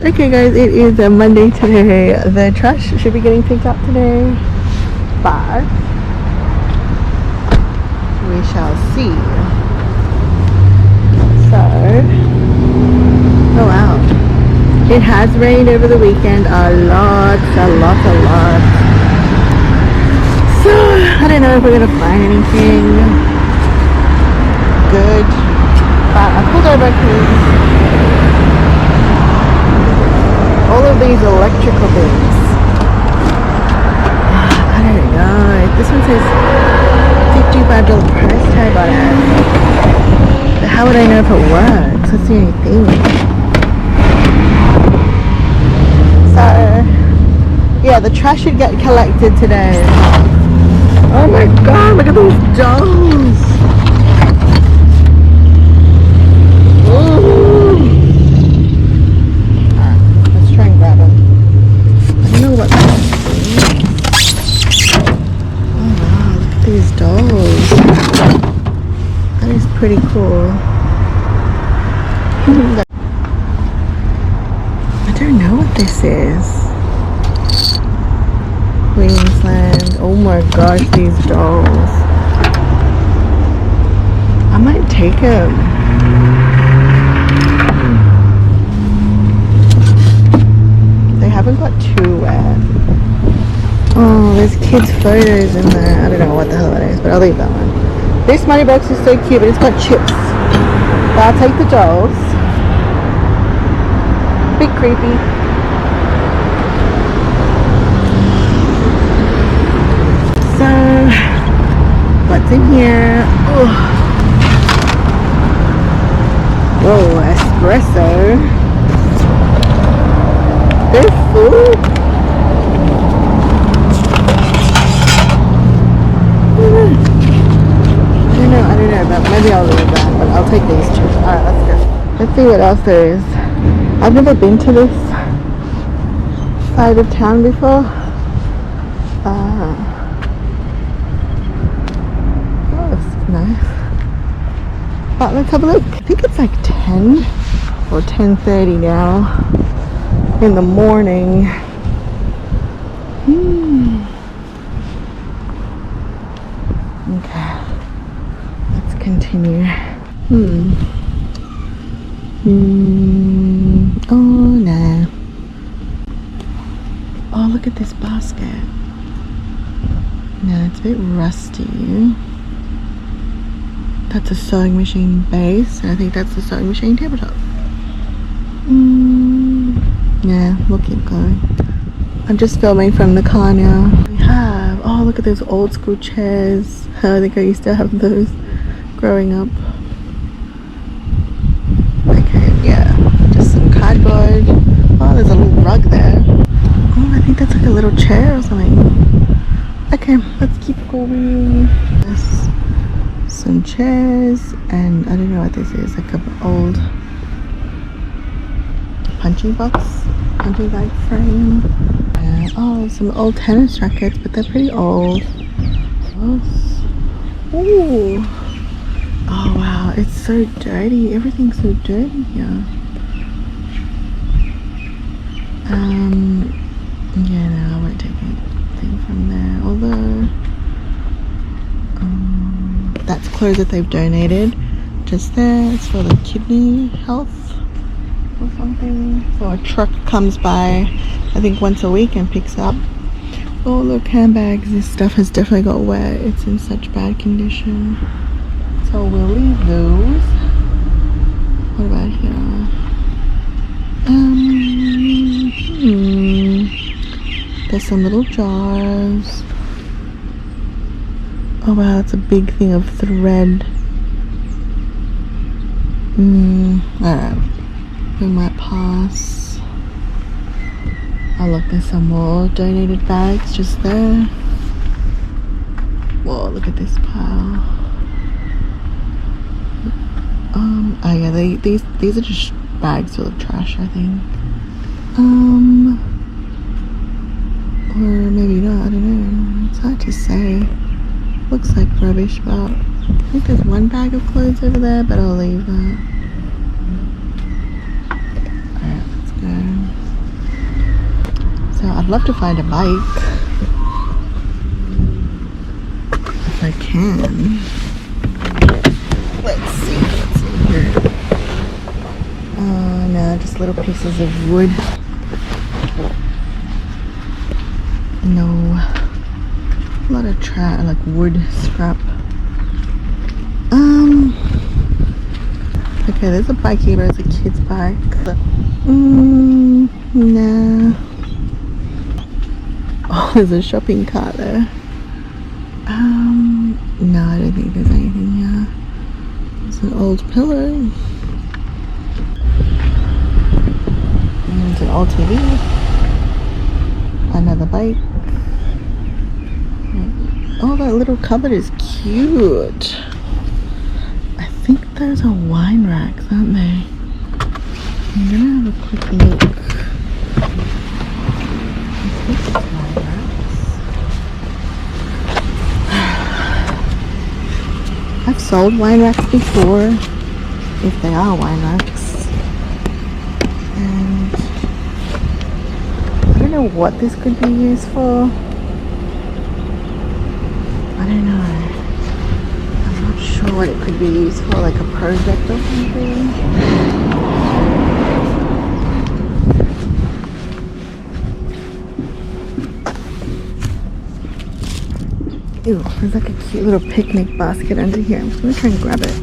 Okay guys, it is a Monday today. The trash should be getting picked up today, but we shall see. So, oh wow, it has rained over the weekend a lot. So I don't know if we're gonna find anything good, but I pulled over because all of these electrical things, I don't know. This one says $55 price tag on it. But how would I know if it works? That's the only thing. So yeah, the trash should get collected today. Oh my god, look at those dolls. Ooh. Alright, let's try and grab them. I don't know what that is. Oh wow, look at these dolls. That is pretty cool. I don't know what this is. Queensland. Oh my gosh, these dolls. I might take them. They haven't got too wet. Oh, there's kids' photos in there. I don't know what the hell that is, but I'll leave that one. This money box is so cute, but it's got chips. But I'll take the dolls. Bit creepy. So, what's in here? Oh. Whoa, espresso. They're full. I don't know, but maybe I'll leave that. But I'll take these two. Alright, let's go. Let's see what else there is. I've never been to this side of town before. Nice. But let's have a look. I think it's like 10 or 10:30 now in the morning. Okay, let's continue. Oh no. Oh, look at this basket. No, it's a bit rusty. That's a sewing machine base, and I think that's the sewing machine tabletop. Yeah, we'll keep going. I'm just filming from the car now. We have, oh look at those old school chairs. I think I used to have those growing up. Okay, yeah, just some cardboard. Oh, there's a little rug there. Oh, I think that's like a little chair or something. Okay, let's keep going. Yes. Some chairs, and I don't know what this is, like an old punching bag frame. Oh, some old tennis rackets, but they're pretty old. Ooh. Oh wow, it's so dirty. Everything's so dirty here. Yeah, no, I won't take anything from there, although that's clothes that they've donated just there. It's for the kidney health or something. So a truck comes by I think once a week and picks up. Oh look, handbags. This stuff has definitely got wet. It's in such bad condition, so we'll leave those. What about here? There's some little jars. Oh wow, that's a big thing of thread. Alright, we might pass. Oh look, there's some more donated bags just there. Whoa, look at this pile. Oh yeah, these are just bags full of trash, I think. Or maybe not, I don't know. It's hard to say. Looks like rubbish, but I think there's one bag of clothes over there, but I'll leave that. Alright, let's go. I'd love to find a bike if I can. Let's see what's in here. Oh no, just little pieces of wood. No, a lot of like wood scrap. Okay, there's a bike here, but it's a kid's bike. Nah. Oh, there's a shopping cart there. No, I don't think there's anything here. It's an old pillow. It's an old TV. Another bike. Oh, that little cupboard is cute. I think those are wine racks, aren't they? I'm gonna have a quick look. I think it's wine racks. I've sold wine racks before, if they are wine racks. And I don't know what this could be used for. I don't know. I'm not sure what it could be used for, like a project or something. Ew, there's like a cute little picnic basket under here. I'm just gonna try and grab it.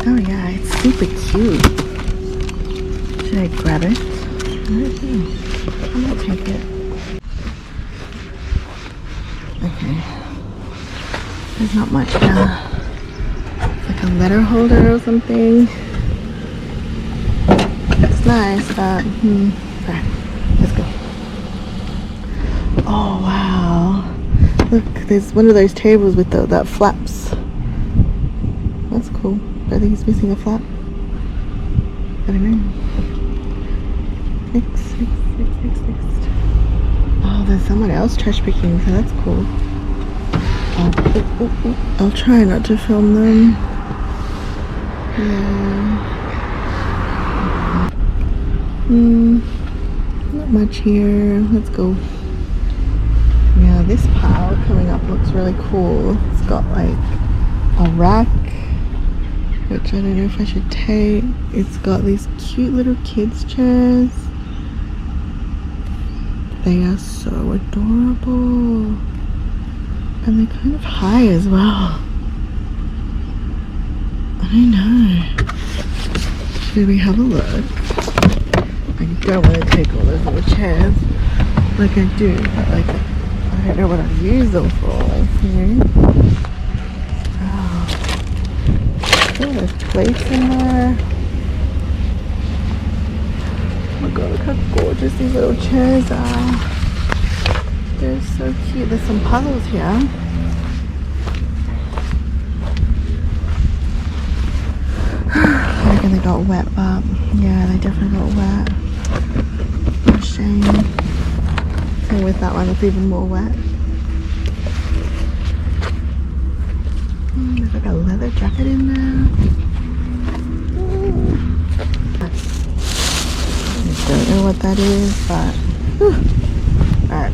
Oh yeah, it's super cute. Should I grab it? I don't know. I'm gonna take it. Okay. There's not much now. It's like a letter holder or something. It's nice, but alright, let's go. Oh wow. Look, there's one of those tables with that flaps. That's cool. But I think it's missing a flap. I don't know. Next. Oh, there's someone else trash picking, so that's cool. I'll try not to film them. Yeah. Not much here. Let's go. Yeah, this pile coming up looks really cool. It's got like a rack, which I don't know if I should take. It's got these cute little kids chairs. They are so adorable. And they're kind of high as well. I don't know. Should we have a look? I don't want to take all those little chairs like I do, but like I don't know what I'd use them for, like, you know? Oh, there's plates in there. Oh my god, look how gorgeous these little chairs are. They're so cute. There's some puzzles here. I reckon they got wet, but yeah, they definitely got wet. What a shame. And with that one, it's even more wet. There's like a leather jacket in there. I don't know what that is, but alright.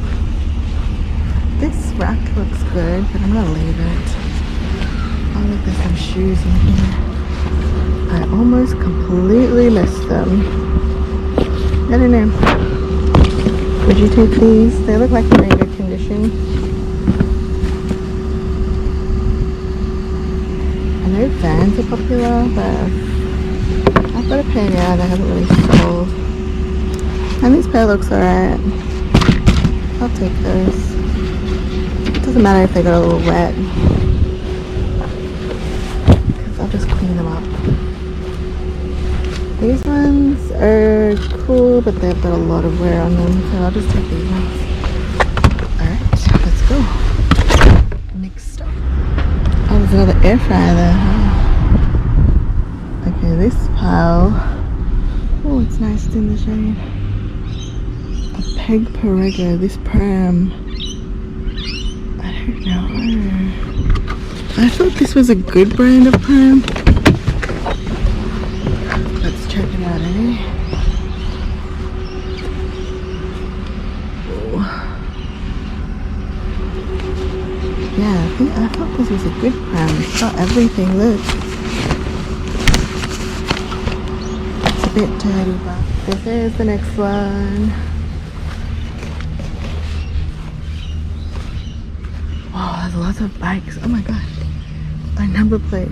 This rack looks good, but I'm gonna leave it. Oh look, there's some shoes in here. I almost completely missed them. I don't know. Would you take these? They look like they're in good condition. I know Vans are popular, but I've got a pair now that hasn't really sold. And this pair looks alright. I'll take those. It doesn't matter if they got a little wet, because I'll just clean them up. These ones are cool, but they've got a lot of wear on them, so I'll just take these ones. Alright, let's go. Next stop. Oh, there's another air fryer there. Okay, this pile. Oh, it's nice, it's in the shade. A peg Perego, this pram. I don't know. I thought this was a good brand of pram. Let's check it out, eh? I thought this was a good pram. It's got everything, look. It's a bit dirty, but this is the next one. Wow, there's lots of bikes. Oh my god. By number plate.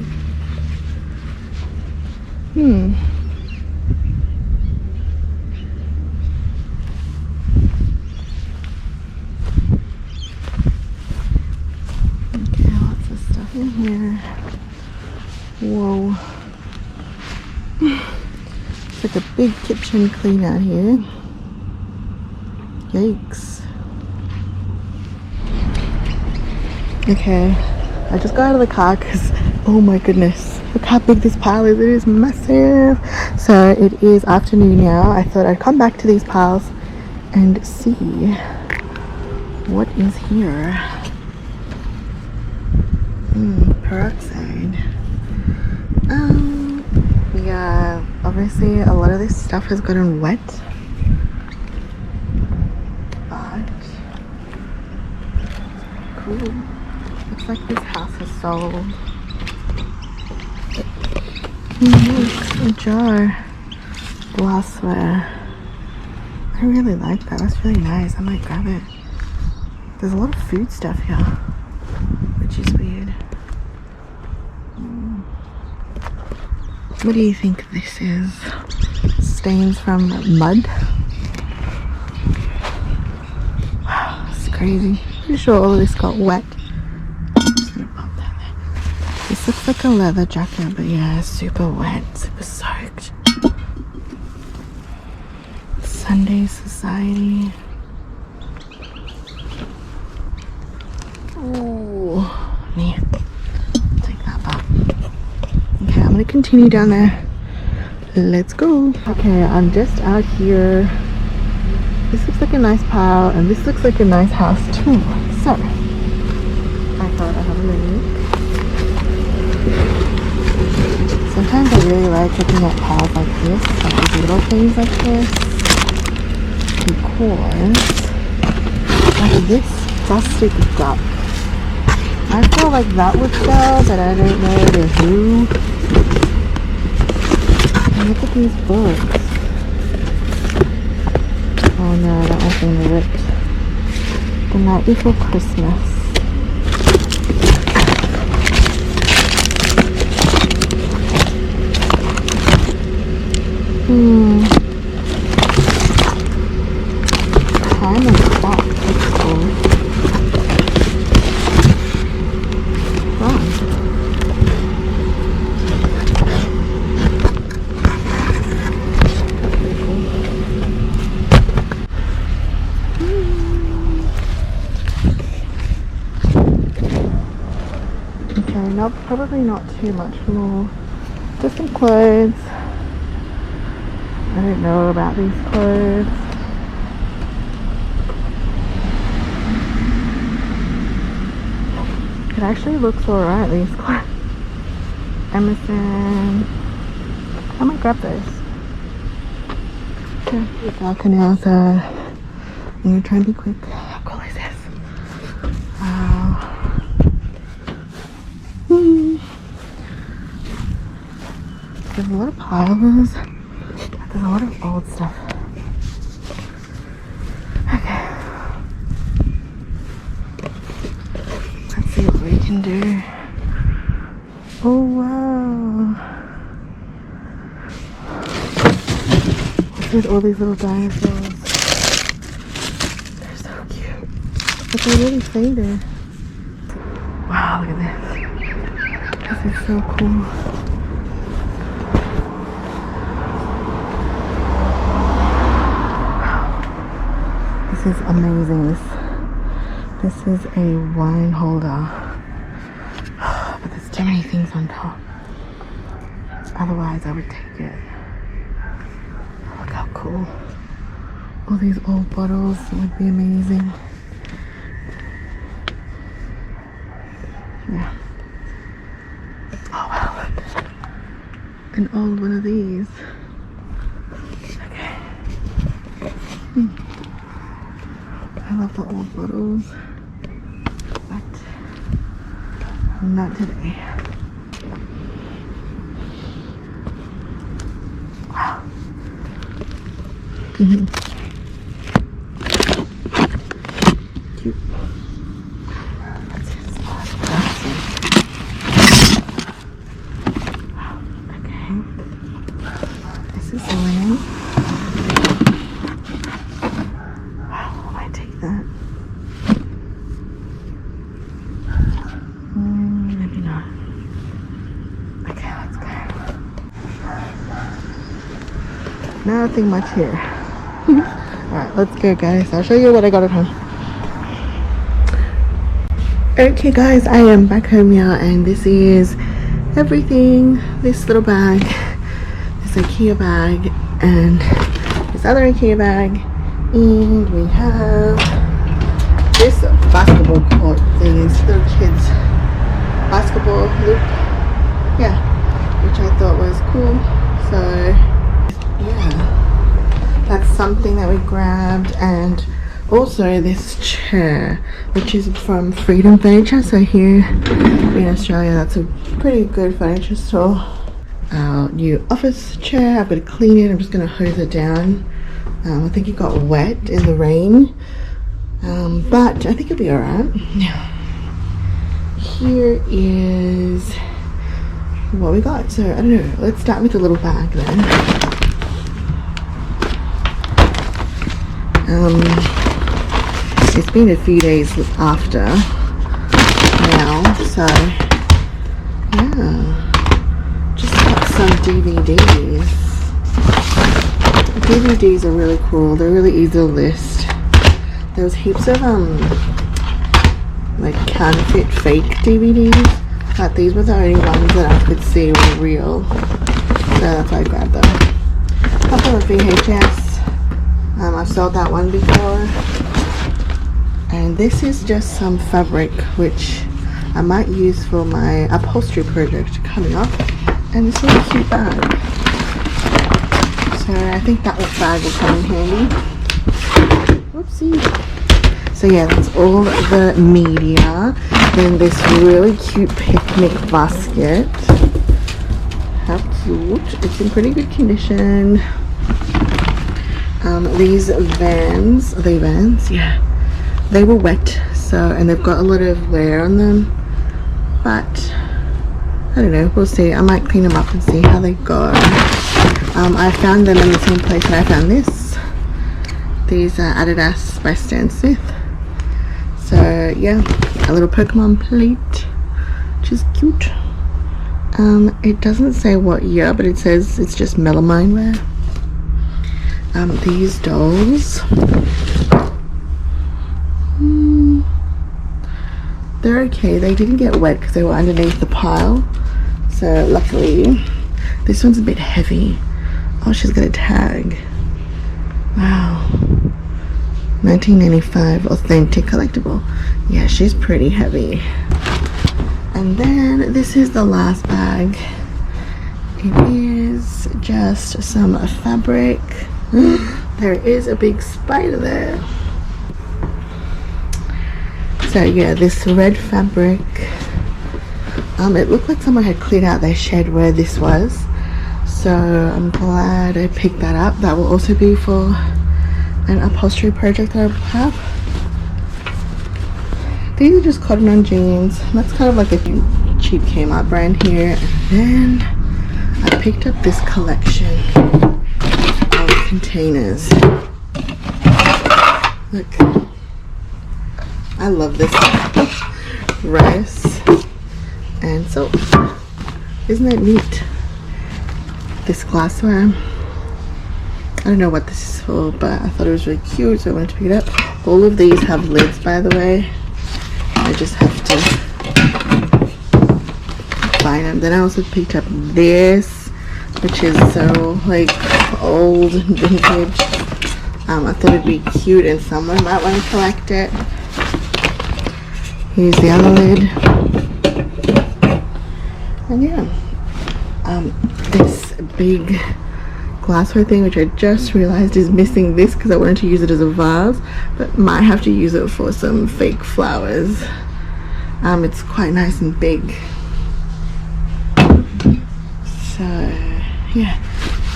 Okay, lots of stuff in here. Whoa. It's like a big kitchen clean out here. Yikes. Okay, I just got out of the car because, oh my goodness, look how big this pile is. It is massive. So it is afternoon now. I thought I'd come back to these piles and see what is here. Peroxide. Yeah, obviously a lot of this stuff has gotten wet, but cool. Looks like this house is sold. Look, a jar. Glassware. I really like that. That's really nice. I might grab it. There's a lot of food stuff here, which is weird. What do you think this is? Stains from mud? Wow, that's crazy. Pretty sure all of this got wet. I'm just gonna pop that there. This looks like a leather jacket, but yeah, super wet, super soaked. Sunday Society. Ooh, man. Take that back. Okay, I'm gonna continue down there. Let's go. Okay, I'm just out here. This looks like a nice pile, and this looks like a nice house too. So, I thought I'd have a look. Sometimes I really like looking at piles like this, like these little things like this, because like this dusty duck. I feel like that would sell, but I don't know to who. And look at these books. Oh no, that one's been ripped. The Night Before Christmas. Time and spot. That's cool. Wow. Okay, no, probably not too much more. Just some clothes. I don't know about these clothes. It actually looks alright, these clothes. Emerson. I might grab those. Okay, it's darker now, so I'm gonna try and be quick. How cool is this? Wow. There's a lot of piles. There's a lot of old stuff. Okay. Let's see what we can do. Oh wow. There's all these little dinosaurs. They're so cute. But they're really faded. Wow, look at this. This is so cool. This is amazing. This is a wine holder, but there's too many things on top. Otherwise I would take it. Look how cool. All these old bottles would be amazing. Yeah. Oh wow, look. An old one of these. Okay. I love the old bottles, but Not today. Wow. Cute. That's his spot. Okay. This is Lynn. Wow, I might take that. Maybe not. Okay, let's go. Nothing much here. Alright, let's go, guys. I'll show you what I got at home. Okay, guys, I am back home now, and this is everything. This little bag, this IKEA bag, and this other IKEA bag, and we have this basketball court thing. It's little kids basketball loop, yeah, which I thought was cool. So yeah, that's something that we grabbed. And also this chair, which is from Freedom Furniture. So here in Australia, that's a pretty good furniture store. Our new office chair, I've got to clean it. I'm just going to hose it down. I think it got wet in the rain, but I think it'll be alright. Here is what we got. So I don't know, let's start with the little bag then. It's been a few days after now, so yeah, just got some DVDs. DVDs are really cool. They're really easy to list. There was heaps of like counterfeit fake DVDs, but these were the only ones that I could see were real, so that's why I grabbed them. A couple of VHS. I've sold that one before. And this is just some fabric which I might use for my upholstery project coming up. And it's a really cute bag. So I think that bag will come in handy. Whoopsie. So yeah, that's all the media. Then this really cute picnic basket. How cute. It's in pretty good condition. These vans, are they vans? Yeah. They were wet, so, and they've got a lot of wear on them, but I don't know, we'll see. I might clean them up and see how they go. I found them in the same place that I found this. These are Adidas by Stan Smith. So yeah, a little Pokemon plate, which is cute. It doesn't say what year, but it says it's just melamine wear. These dolls, they're okay. They didn't get wet because they were underneath the pile, so luckily. This one's a bit heavy. Oh, she's got a tag. Wow. 1995 authentic collectible. Yeah, she's pretty heavy. And then this is the last bag. It is just some fabric. There is a big spider there. So yeah, this red fabric, it looked like someone had cleared out their shed where this was, so I'm glad I picked that up. That will also be for an upholstery project that I have. These are just cotton on jeans. That's kind of like a cheap Kmart brand here. And then I picked up this collection of containers. Look, I love this. Rice and soap. Isn't that neat? This glassware. I don't know what this is for, but I thought it was really cute, so I wanted to pick it up. All of these have lids, by the way. I just have to find them. Then I also picked up this, which is so like old and vintage. I thought it'd be cute and someone might want to collect it. Here's the other lid. And yeah, this big glassware thing, which I just realized is missing this because I wanted to use it as a vase, but might have to use it for some fake flowers. It's quite nice and big. So yeah,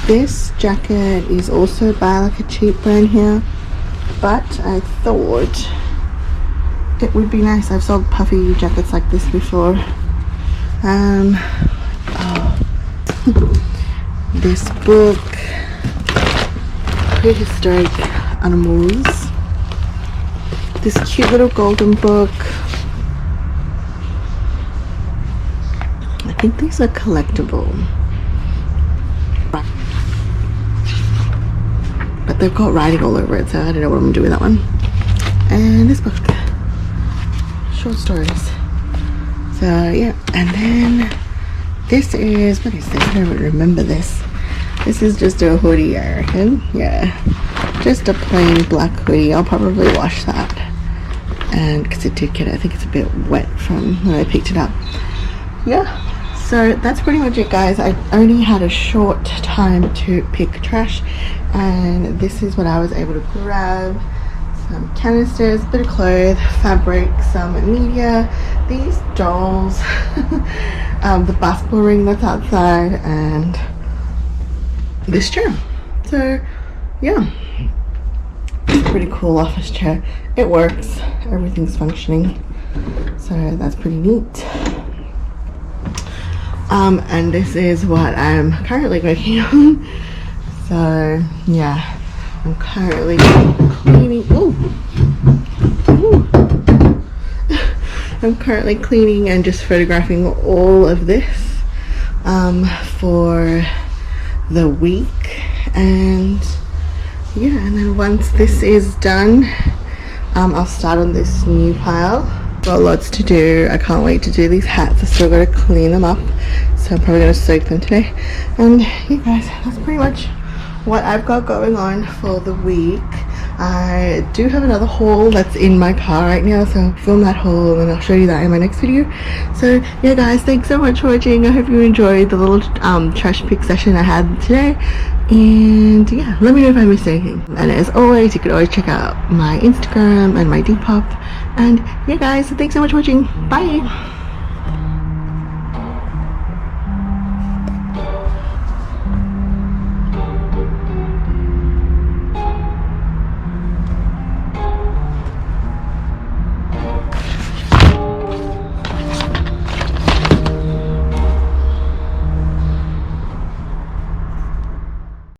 this jacket is also by like a cheap brand here, but I thought it would be nice. I've sold puffy jackets like this before. This book, Prehistoric Animals. This cute little golden book. I think these are collectible, but they've got writing all over it, so I don't know what I'm doing with that one. And this book, short stories. So yeah, and then this is, what is this? I don't remember this. This is just a hoodie, I reckon. Yeah, just a plain black hoodie. I'll probably wash that, and because it did get, I think it's a bit wet from when I picked it up. Yeah, so that's pretty much it, guys. I only had a short time to pick trash, and this is what I was able to grab. Some canisters, a bit of clothes, fabric, some media, these dolls, the basketball ring that's outside, and this chair. So yeah, it's a pretty cool office chair. It works, everything's functioning, so that's pretty neat. And this is what I'm currently working on. So yeah, I'm currently cleaning. I'm currently cleaning and just photographing all of this for the week, and yeah, and then once this is done, I'll start on this new pile. Got lots to do. I can't wait to do these hats. I still got to clean them up, so I'm probably going to soak them today. And yeah, guys, that's pretty much what I've got going on for the week. I do have another haul that's in my car right now, so I'll film that haul and I'll show you that in my next video. So yeah, guys, thanks so much for watching. I hope you enjoyed the little trash pick session I had today, and yeah, let me know if I missed anything. And as always, you could always check out my Instagram and my Depop. And yeah, guys, thanks so much for watching. Bye.